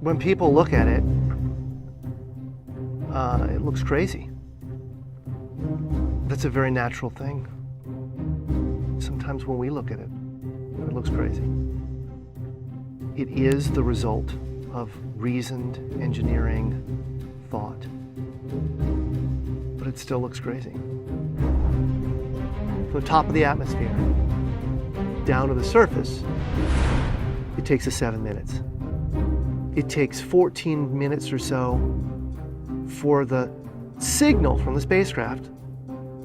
When people look at it, it looks crazy. That's a very natural thing. Sometimes when we look at it, it looks crazy. It is the result of reasoned engineering thought, but it still looks crazy. From the top of the atmosphere down to the surface, it takes us 7 minutes. It takes 14 minutes or so for the signal from the spacecraft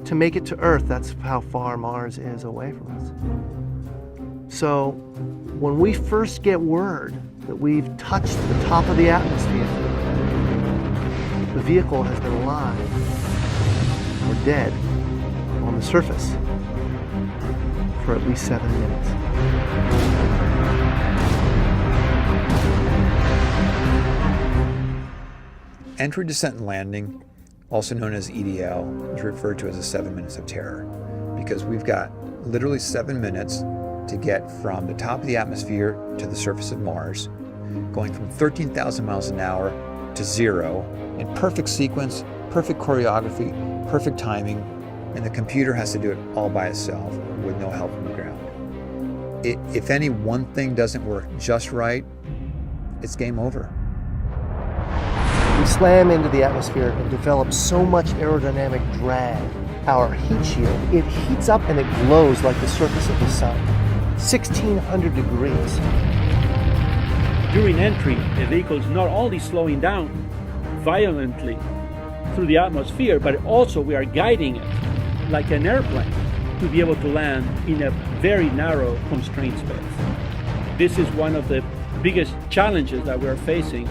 to make it to Earth. That's how far Mars is away from us. So when we first get word that we've touched the top of the atmosphere, the vehicle has been alive or dead on the surface for at least 7 minutes. Entry, descent, and landing, also known as EDL, is referred to as the 7 minutes of terror because we've got literally 7 minutes to get from the top of the atmosphere to the surface of Mars, going from 13,000 miles an hour to 0 in perfect sequence, perfect choreography, perfect timing, and the computer has to do it all by itself with no help from the ground. If any one thing doesn't work just right, it's game over. We slam into the atmosphere and develop so much aerodynamic drag. Our heat shield, it heats up and it glows like the surface of the sun. 1,600 degrees. During entry, the vehicle is not only slowing down violently through the atmosphere, but also we are guiding it like an airplane to be able to land in a very narrow, constrained space. This is one of the biggest challenges that we're facing,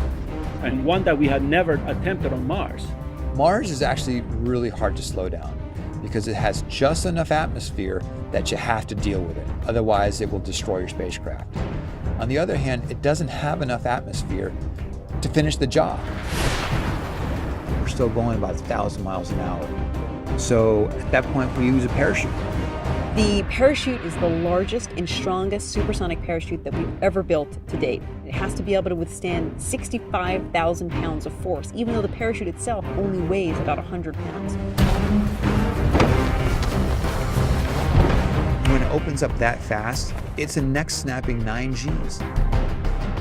and one that we had never attempted on Mars. Mars is actually really hard to slow down because it has just enough atmosphere that you have to deal with it. Otherwise, it will destroy your spacecraft. On the other hand, it doesn't have enough atmosphere to finish the job. We're still going about 1,000 miles an hour. So at that point, we use a parachute. The parachute is the largest and strongest supersonic parachute that we've ever built to date. It has to be able to withstand 65,000 pounds of force, even though the parachute itself only weighs about 100 pounds. When it opens up that fast, it's a neck-snapping 9 Gs.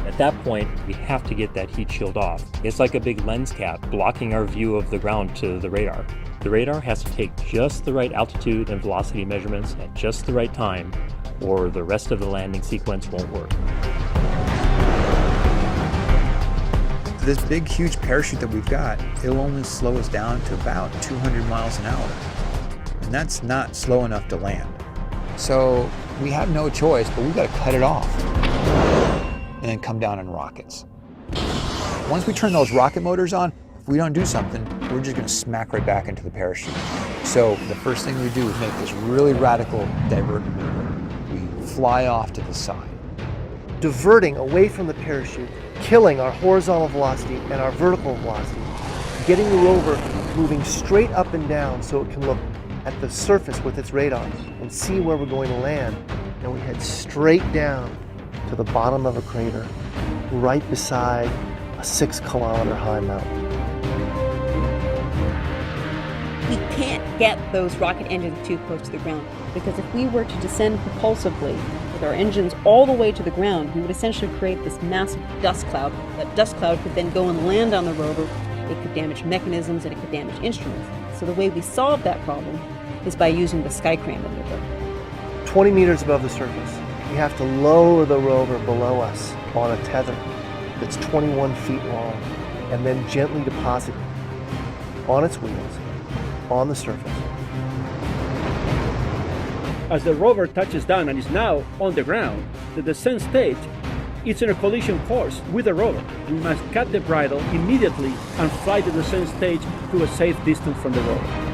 At that point, we have to get that heat shield off. It's like a big lens cap blocking our view of the ground to the radar. The radar has to take just the right altitude and velocity measurements at just the right time, or the rest of the landing sequence won't work. This big, huge parachute that we've got, it'll only slow us down to about 200 miles an hour. And that's not slow enough to land. So we have no choice, but we've got to cut it off and then come down in rockets. Once we turn those rocket motors on, if we don't do something, we're just going to smack right back into the parachute. So the first thing we do is make this really radical divert maneuver. We fly off to the side. Diverting away from the parachute, killing our horizontal velocity and our vertical velocity, getting the rover moving straight up and down so it can look at the surface with its radar and see where we're going to land. And we head straight down to the bottom of a crater, right beside a 6-kilometer high mountain. We can't get those rocket engines too close to the ground, because if we were to descend propulsively with our engines all the way to the ground, we would essentially create this massive dust cloud. That dust cloud could then go and land on the rover. It could damage mechanisms and it could damage instruments. So the way we solve that problem is by using the sky crane maneuver. 20 meters above the surface, we have to lower the rover below us on a tether that's 21 feet long, and then gently deposit it on its wheels on the surface. As the rover touches down and is now on the ground, the descent stage is in a collision course with the rover. We must cut the bridle immediately and fly the descent stage to a safe distance from the rover.